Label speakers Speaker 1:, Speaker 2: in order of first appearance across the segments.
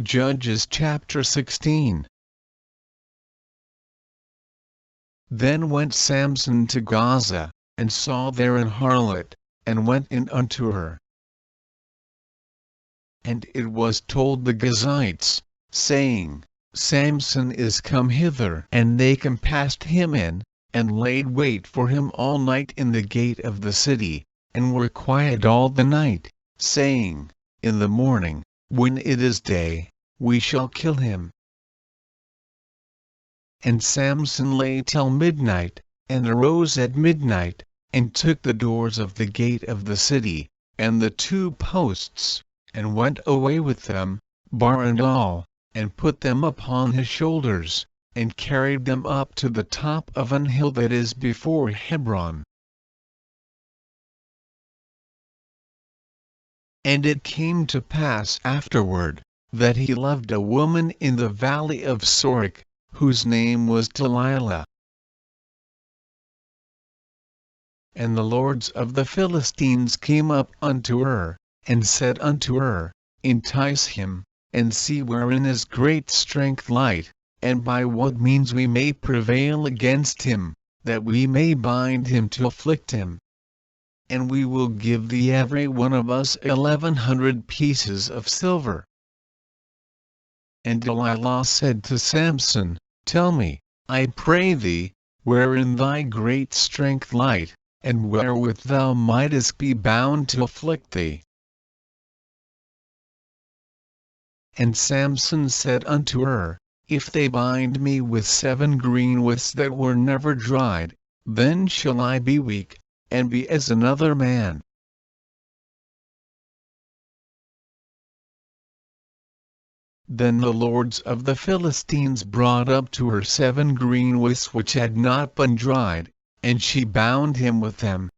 Speaker 1: Judges chapter 16. Then went Samson to Gaza, and saw there an harlot, and went in unto her. And it was told the Gazites, saying, Samson is come hither. And they compassed him in, and laid wait for him all night in the gate of the city, and were quiet all the night, saying, In the morning, when it is day, we shall kill him. And Samson lay till midnight, and arose at midnight, and took the doors of the gate of the city, and the 2 posts, and went away with them, bar and all, and put them upon his shoulders, and carried them up to the top of an hill that is before Hebron. And it came to pass afterward, that he loved a woman in the valley of Sorek, whose name was Delilah. And the lords of the Philistines came up unto her, and said unto her, Entice him, and see wherein is great strength light, and by what means we may prevail against him, that we may bind him to afflict him. And we will give thee every one of us 1100 pieces of silver. And Delilah said to Samson, Tell me, I pray thee, wherein thy great strength light, and wherewith thou mightest be bound to afflict thee. And Samson said unto her, If they bind me with 7 green withs that were never dried, then shall I be weak, and be as another man. Then the lords of the Philistines brought up to her 7 green withs which had not been dried, and she bound him with them.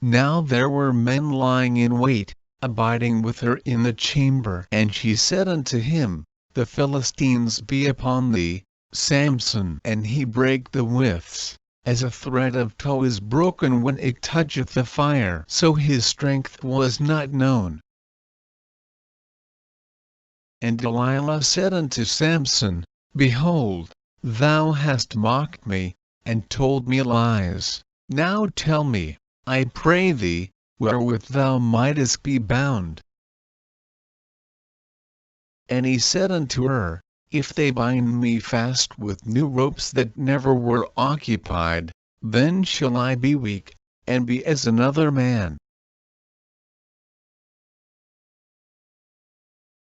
Speaker 1: Now there were men lying in wait, abiding with her in the chamber. And she said unto him, The Philistines be upon thee, Samson. And he brake the withs, as a thread of tow is broken when it toucheth the fire. So his strength was not known. And Delilah said unto Samson, Behold, thou hast mocked me, and told me lies. Now tell me, I pray thee, wherewith thou mightest be bound. And he said unto her, If they bind me fast with new ropes that never were occupied, then shall I be weak, and be as another man.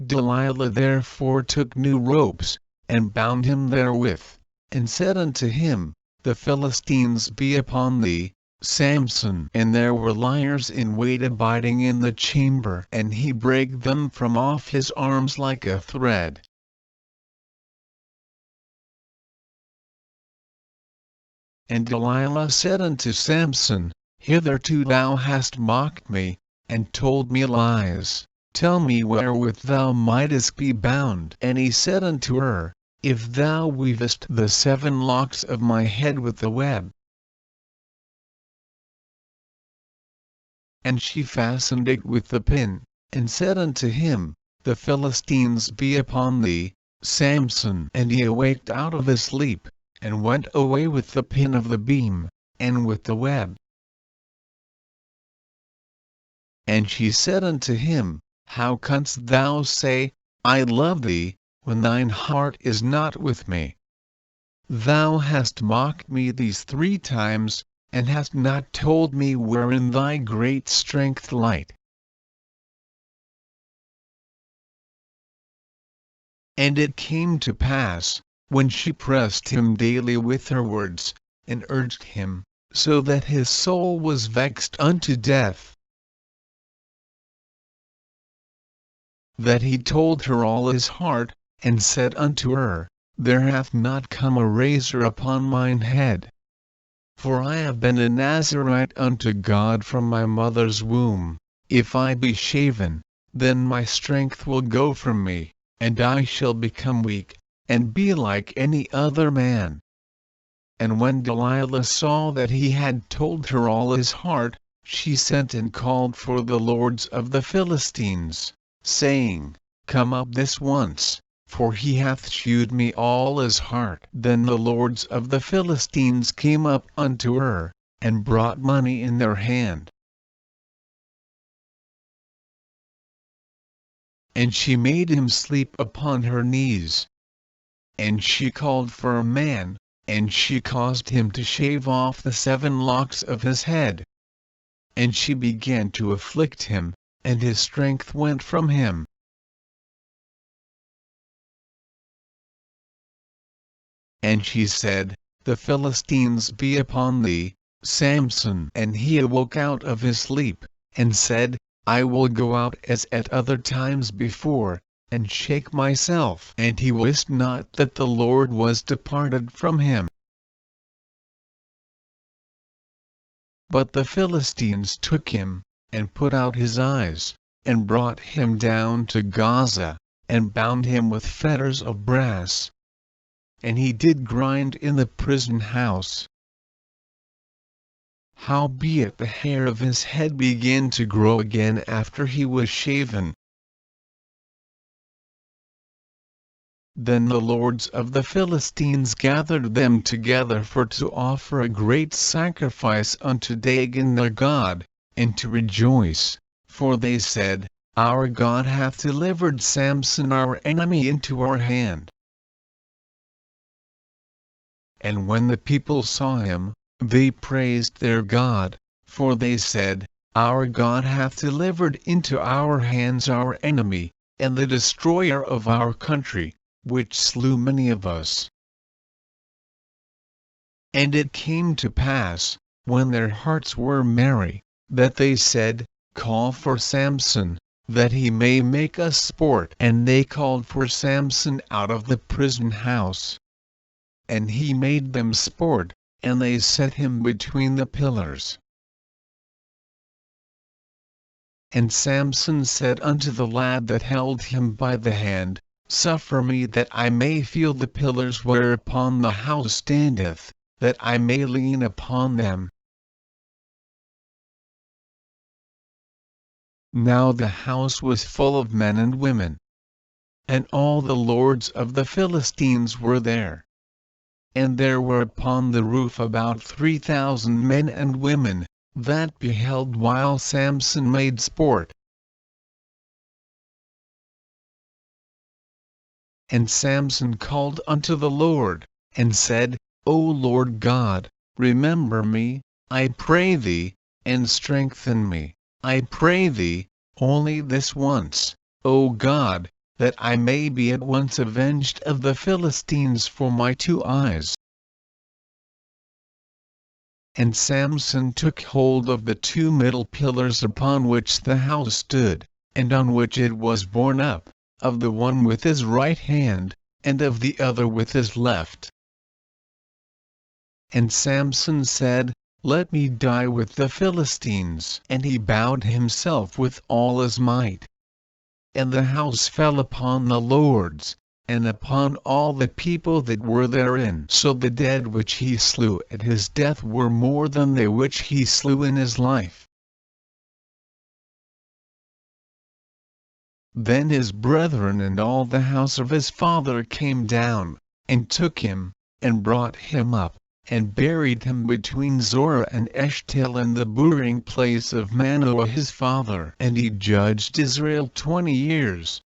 Speaker 1: Delilah therefore took new ropes, and bound him therewith, and said unto him, The Philistines be upon thee, Samson. And there were liers in wait abiding in the chamber, and he brake them from off his arms like a thread. And Delilah said unto Samson, Hitherto thou hast mocked me, and told me lies. Tell me wherewith thou mightest be bound. And he said unto her, If thou weavest the 7 locks of my head with the web. And she fastened it with the pin, and said unto him, The Philistines be upon thee, Samson. And he awaked out of his sleep, and went away with the pin of the beam, and with the web. And she said unto him, How canst thou say, I love thee, when thine heart is not with me? Thou hast mocked me these 3 times, and hast not told me wherein thy great strength light. And it came to pass, when she pressed him daily with her words, and urged him, so that his soul was vexed unto death, that he told her all his heart, and said unto her, There hath not come a razor upon mine head. For I have been a Nazarite unto God from my mother's womb. If I be shaven, then my strength will go from me, and I shall become weak, and be like any other man. And when Delilah saw that he had told her all his heart, she sent and called for the lords of the Philistines, saying, Come up this once, for he hath shewed me all his heart. Then the lords of the Philistines came up unto her, and brought money in their hand. And she made him sleep upon her knees. And she called for a man, and she caused him to shave off the 7 locks of his head. And she began to afflict him, and his strength went from him. And she said, The Philistines be upon thee, Samson. And he awoke out of his sleep, and said, I will go out as at other times before, and shake myself. And he wist not that the Lord was departed from him. But the Philistines took him, and put out his eyes, and brought him down to Gaza, and bound him with fetters of brass. And he did grind in the prison house. Howbeit the hair of his head began to grow again after he was shaven. Then the lords of the Philistines gathered them together for to offer a great sacrifice unto Dagon their god, and to rejoice, for they said, Our God hath delivered Samson our enemy into our hand. And when the people saw him, they praised their God, for they said, Our God hath delivered into our hands our enemy, and the destroyer of our country, which slew many of us. And it came to pass, when their hearts were merry, that they said, Call for Samson, that he may make us sport. And they called for Samson out of the prison house. And he made them sport, and they set him between the pillars. And Samson said unto the lad that held him by the hand, Suffer me that I may feel the pillars whereupon the house standeth, that I may lean upon them. Now the house was full of men and women. And all the lords of the Philistines were there. And there were upon the roof about 3,000 men and women, that beheld while Samson made sport. And Samson called unto the Lord, and said, O Lord God, remember me, I pray thee, and strengthen me, I pray thee, only this once, O God, that I may be at once avenged of the Philistines for my 2 eyes. And Samson took hold of the 2 middle pillars upon which the house stood, and on which it was borne up, of the one with his right hand, and of the other with his left. And Samson said, Let me die with the Philistines. And he bowed himself with all his might. And the house fell upon the lords, and upon all the people that were therein. So the dead which he slew at his death were more than they which he slew in his life. Then his brethren and all the house of his father came down, and took him, and brought him up, and buried him between Zorah and Eshtaol in the burying place of Manoah his father. And he judged Israel 20 years.